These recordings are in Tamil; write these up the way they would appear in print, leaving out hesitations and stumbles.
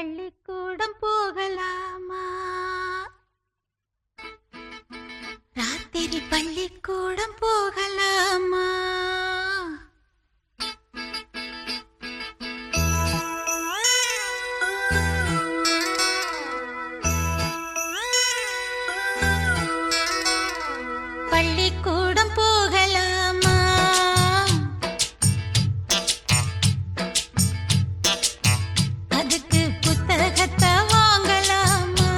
பள்ளிக்கூடம் போகலாமா? ராத்திரி பள்ளிக்கூடம் போகலாமா? பள்ளிக்கூடம் போகலாமா? அதுக்கு புத்தகத்தை வாங்கலாமா?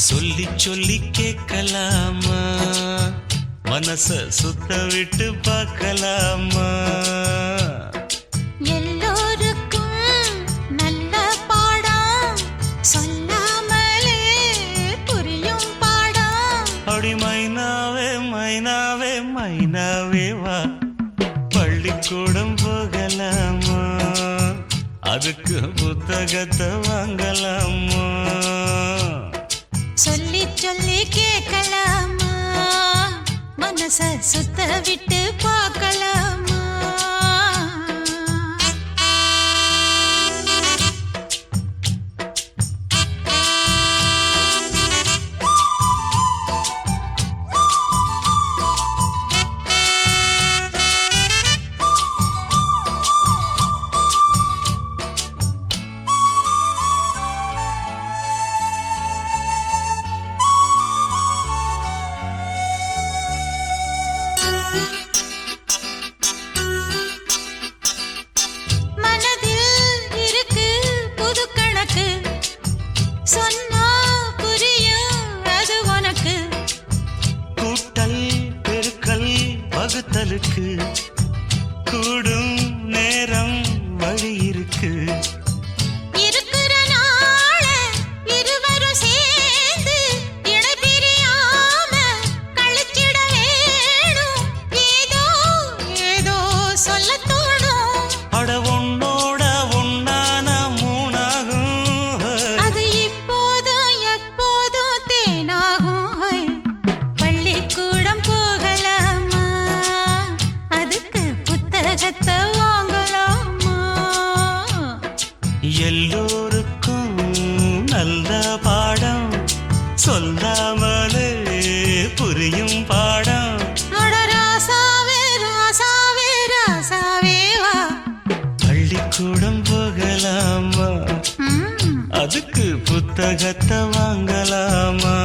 சொல்லி சொல்லி கேட்கலாமா? மனச சுத்த விட்டு பார்க்கலாமா? எல்லோருக்கும் நல்ல பாடம் சொல்லாமலே புரியும் பாடம். அப்படி மைனாவே மைனாவே மைனாவே வா, பள்ளிக்கூடம் போகலாமா? அதுக்கு புத்தகத்தை வாங்கலாமா? சொல்லி சொல்லி கேட்கலாமா? மனச சுத்த விட்டு பார்க்கலாமா? சொன்னா புரியும் அது உனக்கு. கூட்டல் பெருக்கல் வகுத்தலுக்கு கூடும் நேரம் வழி இருக்கு. இருக்கிற நாள இருவரும் சேர்ந்து இணை பிரியாம கழிச்சிட வேணும். ஏதோ ஏதோ சொல்ல தோணும். அட உன்னோட ஒன்னான மூணாகும். பள்ளிக்கூடம் போகலாமா? அதுக்கு புத்தகத்தை வாங்கலாமா? எல்லோருக்கும் நல்ல பாடம் சொல்லாமலே புரியும் பாடம். அட ராசாவே ராசாவே ராசாவே வா, பள்ளிக்கூடம் போகலாமா? அதுக்கு புத்தகத்தை வாங்கலாமா?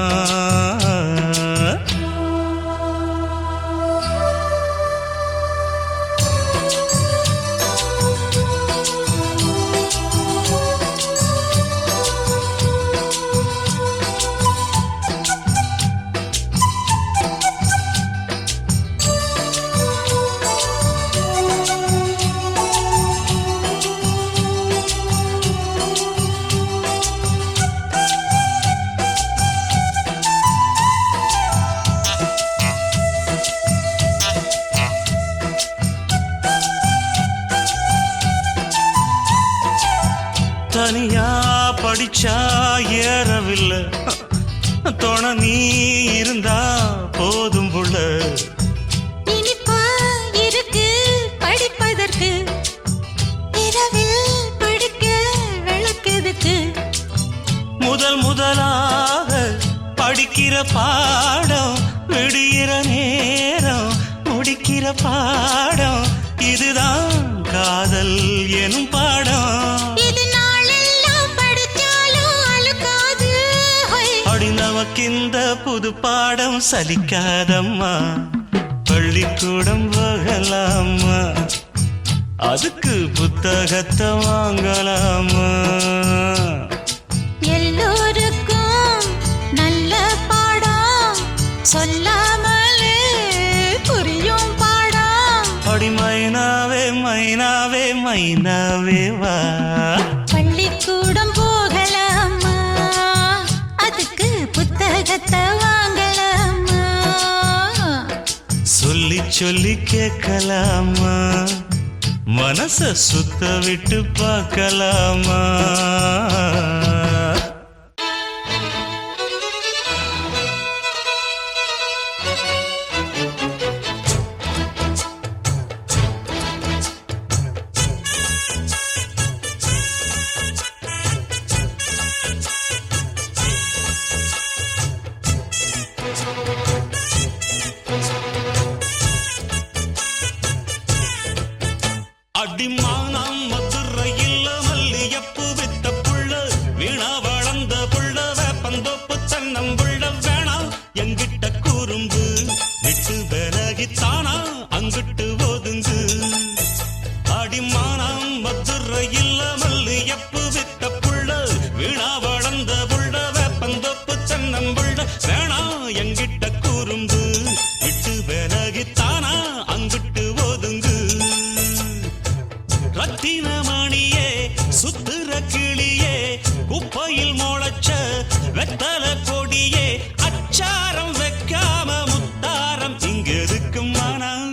தனியா படிச்சா ஏறவில்லை, துணை நீ இருந்தா போதும் புள்ள. இனிப்பா இருக்கு படிப்பதற்கு, இரவில் படிக்க விளக்குதுக்கு. முதலாக படிக்கிற பாடம் விடுகிற நேரம் முடிக்கிற பாடம். இதுதான் காதல் எனும் பாடம். நமக்கிந்த புது பாடம் சலிக்காதம்மா. பள்ளிக்கூடம் போகலாமா? அதுக்கு புத்தகத்தை வாங்கலாமா? எல்லோருக்கும் நல்ல பாடம் சொல்லாமலே புரியும் பாடம். அப்படி மைனாவே மைனாவே மைனாவே வா, பள்ளிக்கூடம் போகலாமா? அதுக்கு புத்தகத்தை வாங்கலாமா? சொல்லி சொல்லி கேட்கலாமா? மனச சுத்த விட்டு பார்க்கலாமா? அடிமானம் மதுரையில் மல்லியப்பு வித்த புள்ள வீணா வளர்ந்த புள்ள வேப்பந்தோப்பு தென்னம்புள்ள வேணா எங்கிட்ட கூறும்பு விட்டு விலகித்தானா அங்கிட்டு ஒதுங்கு அடிமானம் மதுரையில் மல்லியப்பு வித்த புள்ள வீணா வளர்ந்த புள்ள வேப்பந்தோப்பு தென்னம்புள்ள வேணா எங்கிட்ட கூறும்பு விட்டு விலகித்தானா அங்கிட்டு ஒதுங்கு ரத்தினமணியே சுத்துற கிளியே குப்பையில் முளைச்ச வெத்தல கொடியே அச்சாரம் வைக்காம முத்தாரம் இங்க இருக்கும் மனம்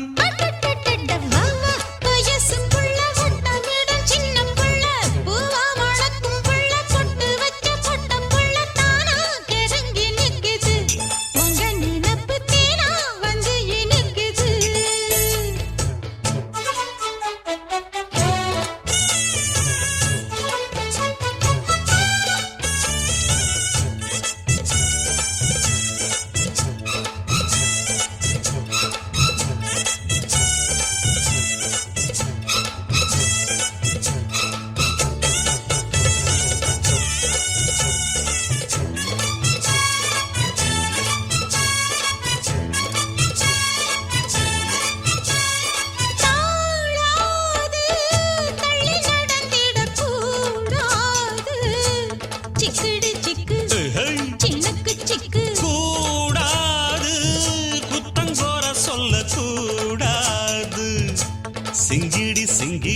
சிங்கிடி சிங்கி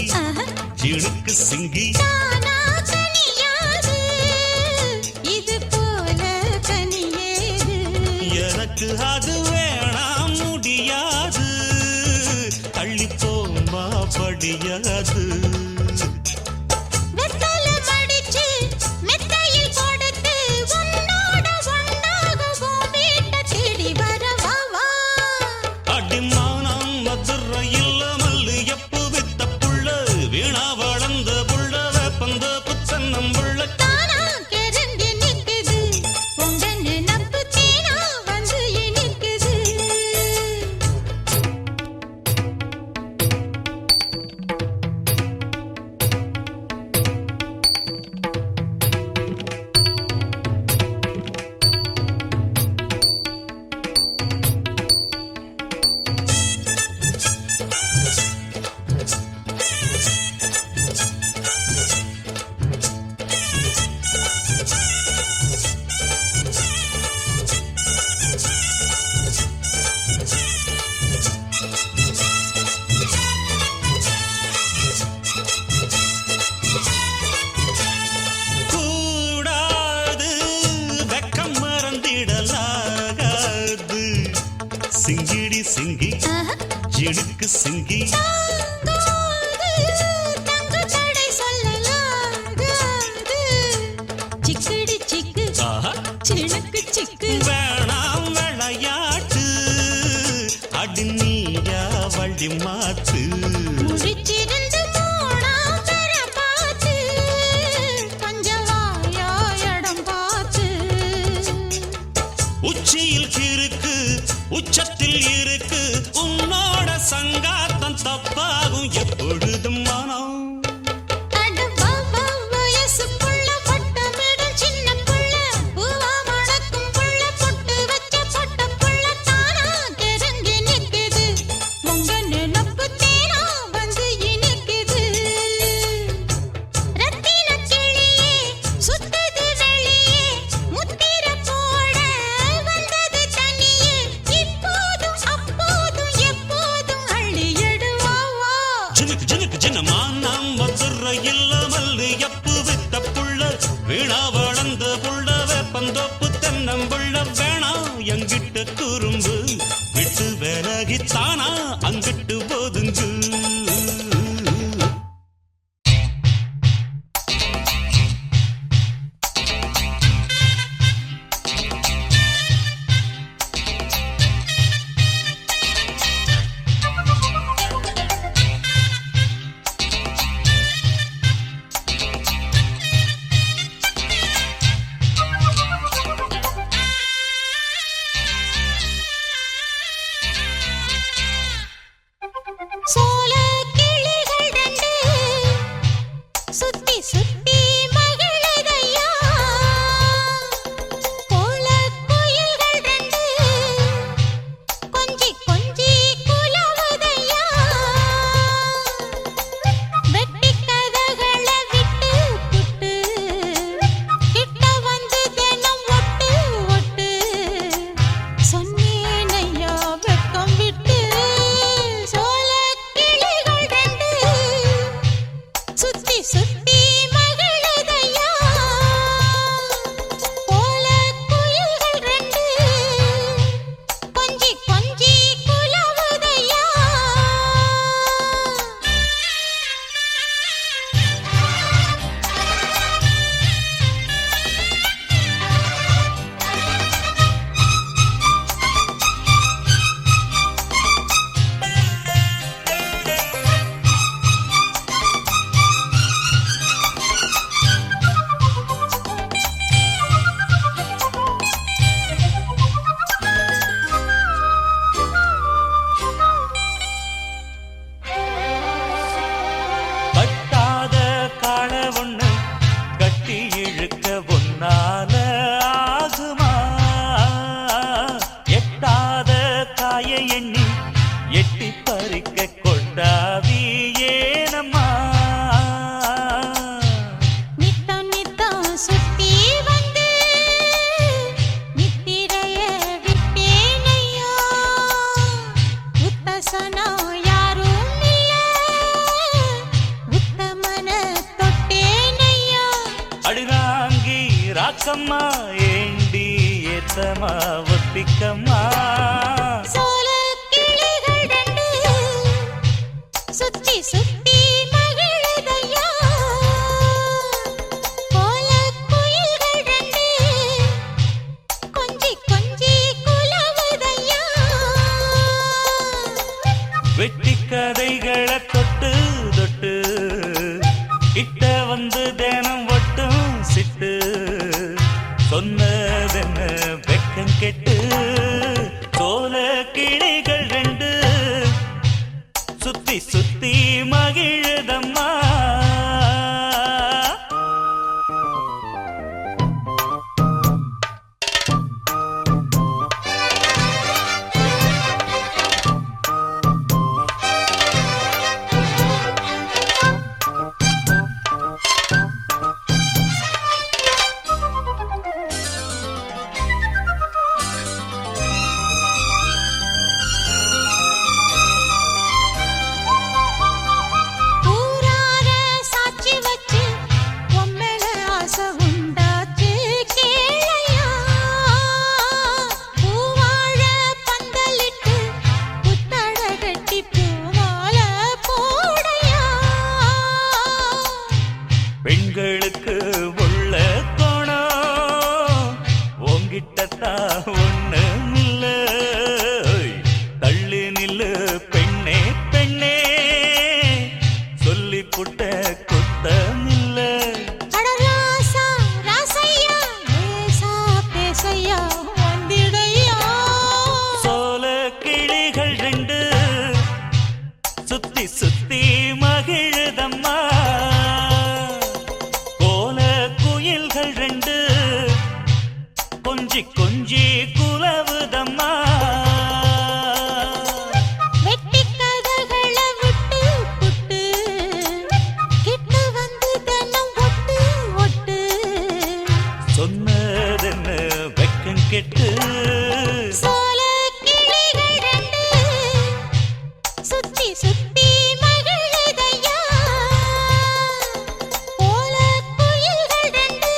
ஜிணுக்கு சிங்கி இது போல கனியேது எனக்கு அது வேணாம் முடியாது தள்ளி போமா படியாது சிங்கிடி சிங்கி ஜிணுக்கு சிங்கி சிக்கடி சிக்கு சிணுக்கு சிக்கு வேணாம் விளையாட்டு அடி நீயா வழி மாத்து முடிச்சிருந்து போனா பெற பார்த்து பஞ்சவாயா இடம் பார்த்து உச்சியில் இருக்கு உச்சத்தில் இருக்கு உன்னோட சங்காத்தம் தப்பாகும் எப்பொழுதும் மனம் வீணா வளர்ந்த புள்ள வேப்பந்தோப்பு தென்னம்புள்ள வேணா எங்கிட்ட குறும்பு விட்டு விலகித்தானா அங்கிட்டு போதுங்கு சோல கிளிகள் ரெண்டு யாக்கம்மா ஏண்டி ஏத்தமா ஒத்திக்கம்மா சோலைக் கிளிகள் ரெண்டு சுத்தி சுத்தி மகிழுதையா. கோலக் குயில்கள் ரெண்டு கொஞ்சி கொஞ்சி குலவுதையா. வெட்டி கதைகளை தொட்டு தொட்டு கிட்ட வந்து தினம் ஒட்டும் சிட்டு சொன்னதென்ன வெக்கம் கெட்டு சோல கிளிகள் ரெண்டு சுத்தி சுத்தி மகிழுதம்மா ஊரார சாட்சி வச்சு உன் மேல ஆசை உண்டாச்சு கேளையா. பூவாழ பந்தலிட்டு புத்தட கட்டி பூமால போடையா. பெண்களுக்கு உள்ள கோணம் உங்கிட்டத்தான் ஒண்ணு இல்ல தள்ளி நில்லு பெண்ணே பெண்ணே சொல்லி புட்ட குத்தமில்ல அட ராசா ராசையா பேசா பேசையா வந்திடையா. சோல கிளிகள் ரெண்டு சுத்தி சுத்தி மகிழுதம்மா கோல குயில்கள் ரெண்டு கொஞ்சி கொஞ்சி குலவுதம்மா வெட்டி கதகளை விட்டு புட்டு கிட்ட வந்து தினம் ஒட்டு ஒட்டு. சொன்னதென்ன வெக்கம் கெட்டு சோலைக் கிளிகள் ரெண்டு சுத்தி சுத்தி மகிழுதையா. கோலக் குயில்கள் ரெண்டு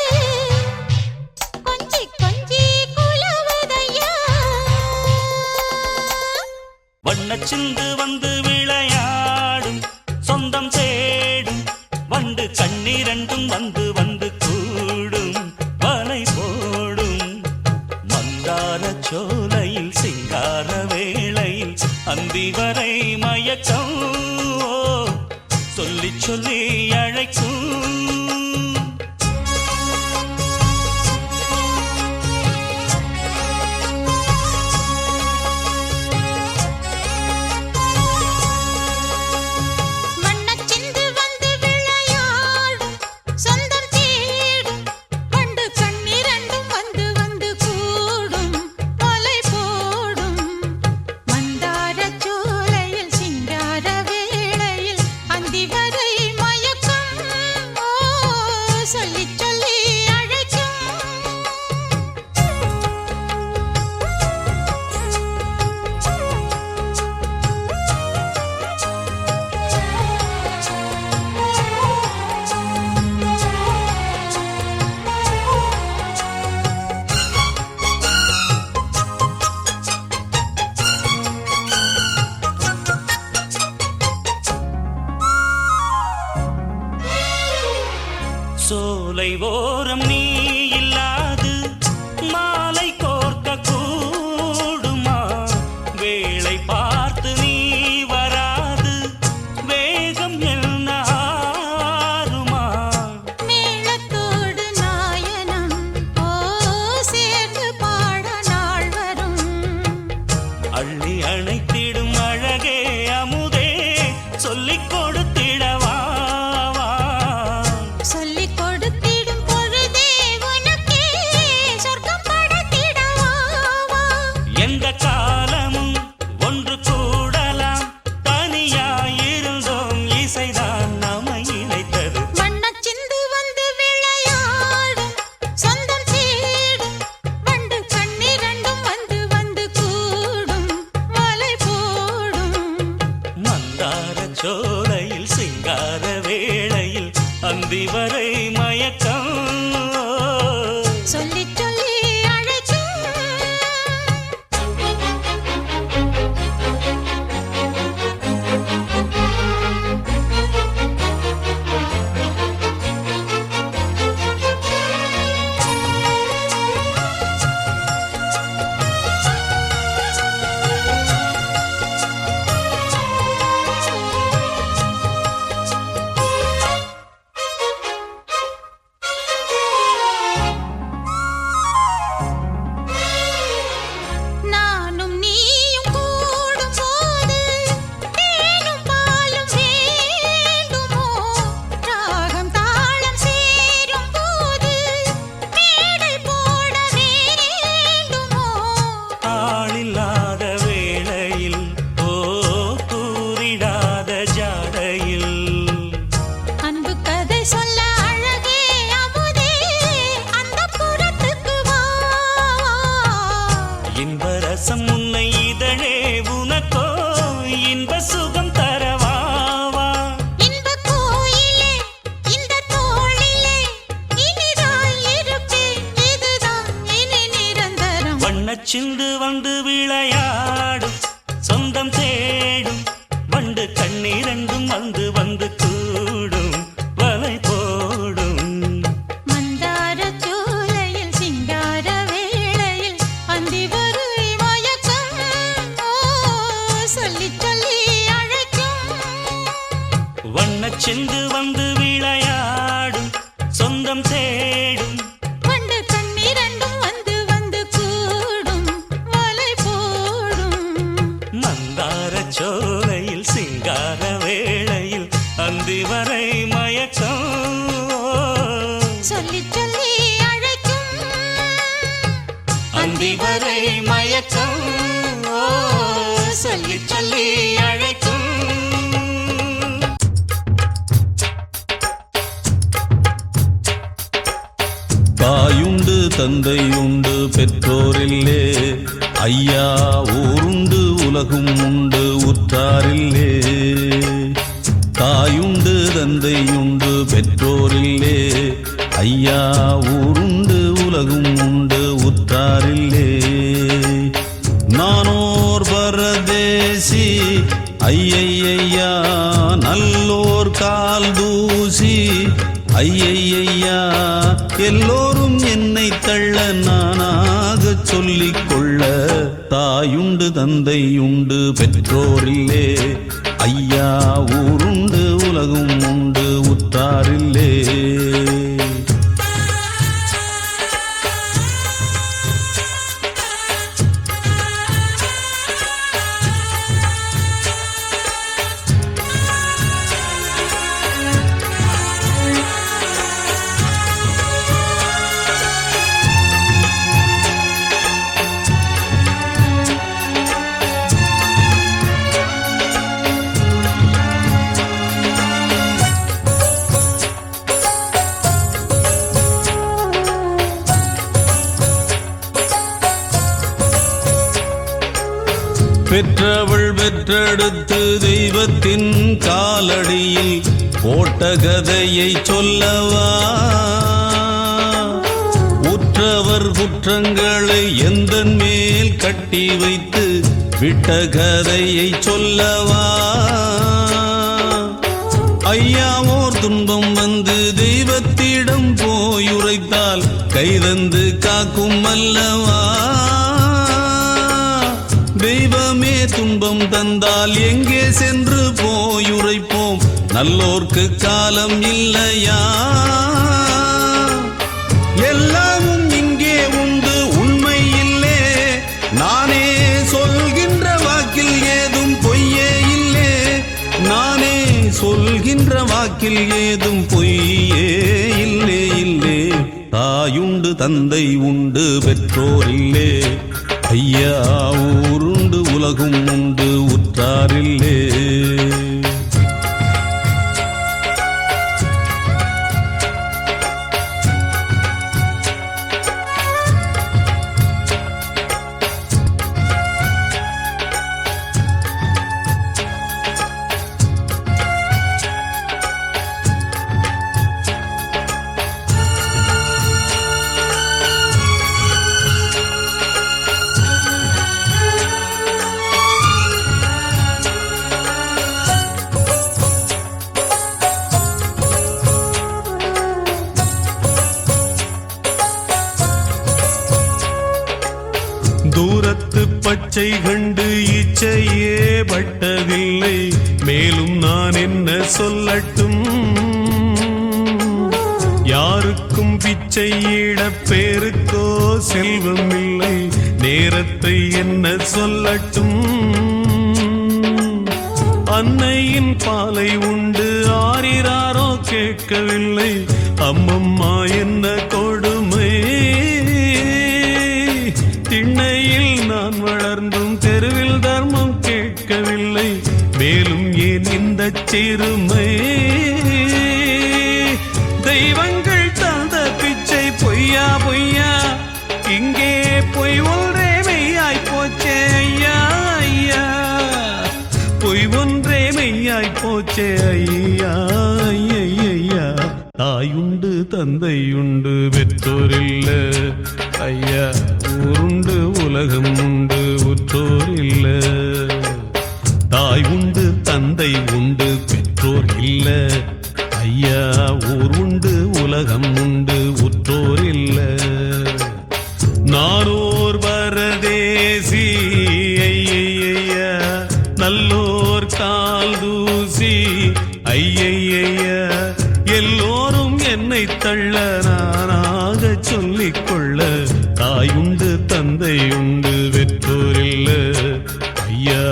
கொஞ்சி கொஞ்சி குலவுதையா. வண்ணச்சிந்து வந்து விளையாடும் சொந்தம் தேடும் வண்டு கண்ணீரண்டும் வந்து வந்து கூடும் வலை போடும் மந்தார சோலையில் சிங்கார வேளையில் அந்தி வரை மயக்கம் சொல்லி சொல்லி அழைக்கும் வண்ணச்சிந்து வந்து விளையாடும் சொந்தம் தேடும் வண்டு கண்ணீரண்டும் வந்து வந்து கூடும் வலை போடும் மந்தார சோலையில் சிங்கார வேளையில் அந்தி வரை மயக்கம் சொல்லி சொல்லி சோலை ஓரம் நீ இல்லாது மாலை கோர்க்க கூடுமா வேளை பார்த்து நீ வராது வேகம் என்ன ஆறுமா மேளத்தோடு நாயனம் சேர்ந்து பாட நாள் வரும். அள்ளி அணைத்திடும் அழகே அமுதே சொல்லிக் கொடுத்திடவா சொல்லிக் கொடுத்திடும் பொழுதே உனக்கே சொர்க்கம் படைத்திடவா. எந்த காலமும் ஒன்று கூடலாம் தனியாயிருந்தோம் இசைதான் நம்மை இணைத்தது வண்ணச்சிந்து வந்து விளையாடும் சொந்தம் தேடும் வண்டு கண்ணீரண்டும் வந்து வந்து கூடும் வலை போடும் மந்தார சோலையில் சிங்கார வேளையில் அந்தி வரை மயக்கம் வந்து வந்து கூடும் வலை போடும் மந்தார சோலையில் சிங்கார வேளையில் அந்தி வரை மயக்கம் சொல்லி சொல்லி அழைக்கும் வண்ணச் சிந்து வந்து விளையாடும் சொந்தம் தேடும் வண்டு கண்ணீரண்டும் வந்து வந்து கூடும் வலை போடும் மந்தார சோலையில் சிங்கார வேளையில் அந்தி வரை மயக்கம் சொல்லி சொல்லி அழைக்கும் அந்தி வரை மயக்கம் சொல்லி சொல்லி அழைக்கும் தாயுண்டு தந்தையுண்டு பெற்றோரில்லே ஐயா ஊருண்டு உலகும் உண்டு உற்றாரில்லே தாயுண்டு தந்தையுண்டு பெற்றோரில்லே ஐயா ஊருண்டு உலகும் உண்டு உற்றாரில்லே நானோர் பரதேசி ஐயையா நல்லோர் கால் தூசி ஐயையா எல்லோரும் என்னை தள்ள நானாக சொல்லிக் கொள்ள தாயுண்டு தந்தையுண்டு பெற்றோரில்லே ஐயா ஊருண்டு உலகும் உண்டு உற்றாரில்லே பெற்றவள் பெற்றெடுத்து தெய்வத்தின் காலடியில் போட்ட கதையை சொல்லவா உற்றவர் குற்றங்களை எந்தன் மேல் கட்டி வைத்து விட்ட கதையை சொல்லவா ஐயாவோர் துன்பம் வந்து தெய்வத்திடம் போயுரைத்தால் கைதந்து காக்கும் அல்லவா தெய்வமே துன்பம் தந்தால் எங்கே சென்று போயுரைப்போம் நல்லோர்க்கு காலம் இல்லையா எல்லாமும் இங்கே உண்டு உண்மை இல்லே நானே சொல்கின்ற வாக்கில் ஏதும் பொய்யே இல்லே நானே சொல்கின்ற வாக்கில் ஏதும் பொய்யே இல்லே இல்லே தாயுண்டு தந்தை உண்டு பெற்றோரில்லே ஐயா ஊருண்டு உலகும் உண்டு உற்றாரில்லே தூரத்து பச்சை கண்டு இச்சையே பட்டதில்லை மேலும் நான் என்ன சொல்லட்டும் யாருக்கும் பிச்சையிட பேருக்கோ செல்வம் இல்லை நேரத்தை என்ன சொல்லட்டும் அன்னையின் பாலை உண்டு ஆரிராரோ கேட்கவில்லை அம்மம்மா என்ன கொடுமை திண்ணையில் நான் வளர்ந்தும் தெருவில் தர்மம் கேட்கவில்லை மேலும் ஏன் இந்த சிறுமை தெய்வங்கள் தந்த பிச்சை பொய்யா பொய்யா இங்கே பொய் ஒன்றே மெய்யாய் போச்சே ஐயா ஐயா பொய் ஒன்றே மெய்யாய் போச்சே ஐயா ஐயா தாயுண்டு தந்தையுண்டு பெற்றோரில்ல ஐயா ஊருண்டு உலகம் உண்டு உற்றோரில்ல தாய் உண்டு தந்தை உண்டு பெற்றோர் உலகம் உண்டு உற்றோர் இல்ல. நானோர் பரதேசி ஐயைய, நல்லோர் கால் தூசி ஐயைய, எல்லோரும் என்னை தள்ள நானாக சொல்லிக் கொள்ள, தாயுண்டு தந்தையுண்டு வெற்றோரில்ல. ஐயா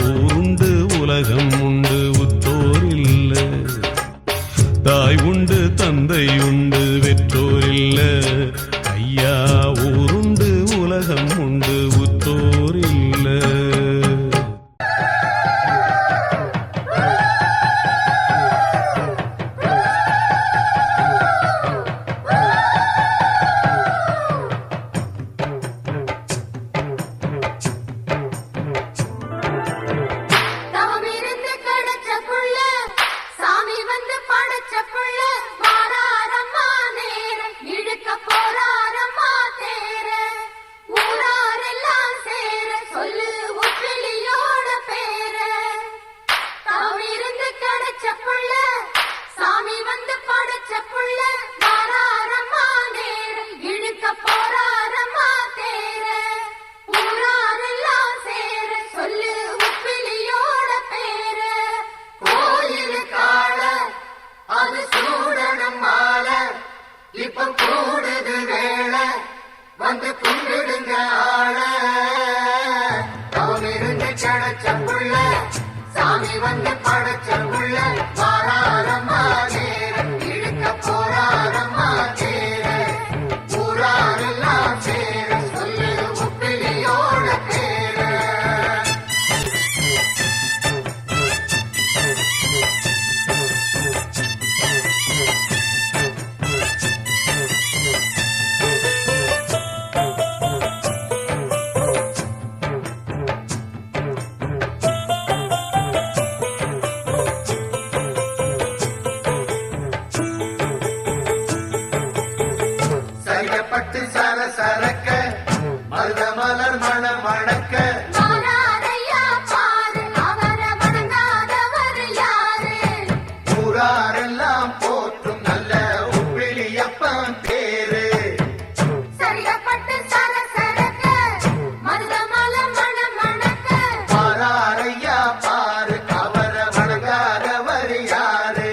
ஊருண்டு உலகம் உண்டு உற்றோரில்ல. தாய் உண்டு தந்தை உண்டு வெற்றோரில்ல. ஐயா ஊருண்டு உலகம் உண்டு உற்றோரில்ல. இப்ப கூடுது வேளை வந்து கும்பிடுங்க ஆள. அவன் இருந்து கிடைச்ச புள்ள சாமி வந்து படைச்ச புள்ள. வாராரம்மா நேரம் இழுக்க போறாரம்மா தேர. ஊராரெல்லாம் சேர சொல்லு உப்பிலியோட பேர. சரக்க மருத மலர் மண மணக்க. ஊராரெல்லாம் போற்றும் நல்ல உப்பிலியப்பன் பேரு. பாராரையா பாரு அவர வணங்காதவர் யாரு.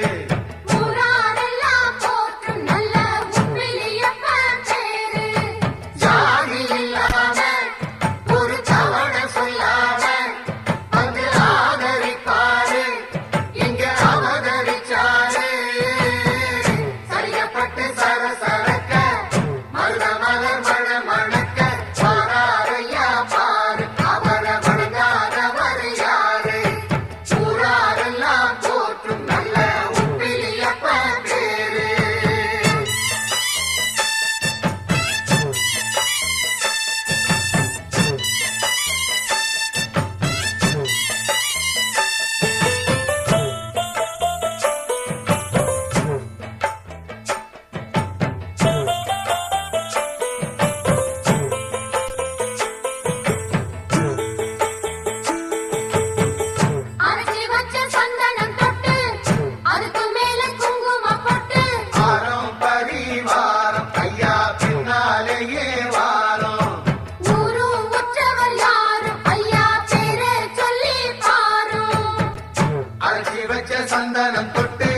சந்தனம் தொட்டு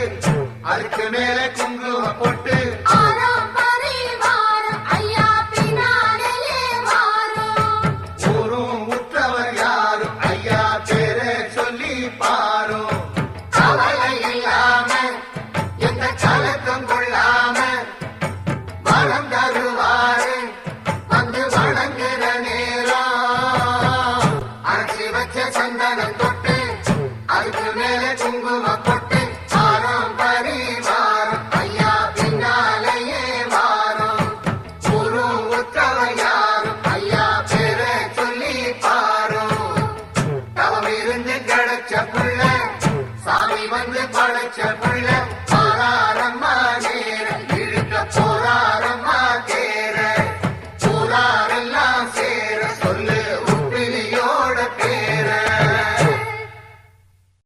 அதுக்கு மேல குங்கும போட்டு. ஊரும் உற்றவர் யாரும் ஐயா பேரை சொல்லி பாரும். கவலை இல்லாம எந்த கலக்கம் கொள்ளாம வரம் தருவாரு வந்து வணங்குற நேரம். அரைச்சி வச்ச சந்தனம் தொட்டு அதுக்கு மேல குங்கும போட்டு. ஆரம் பரிவாரம் ஐயா பின்னாலேயே வாரம். ஊரும் உற்றவர் யாரும் ஐயா பேரை சொல்லி பாரும். தவம் இருந்து கிடைச்ச புள்ள சாமி வந்து படைச்ச புள்ள.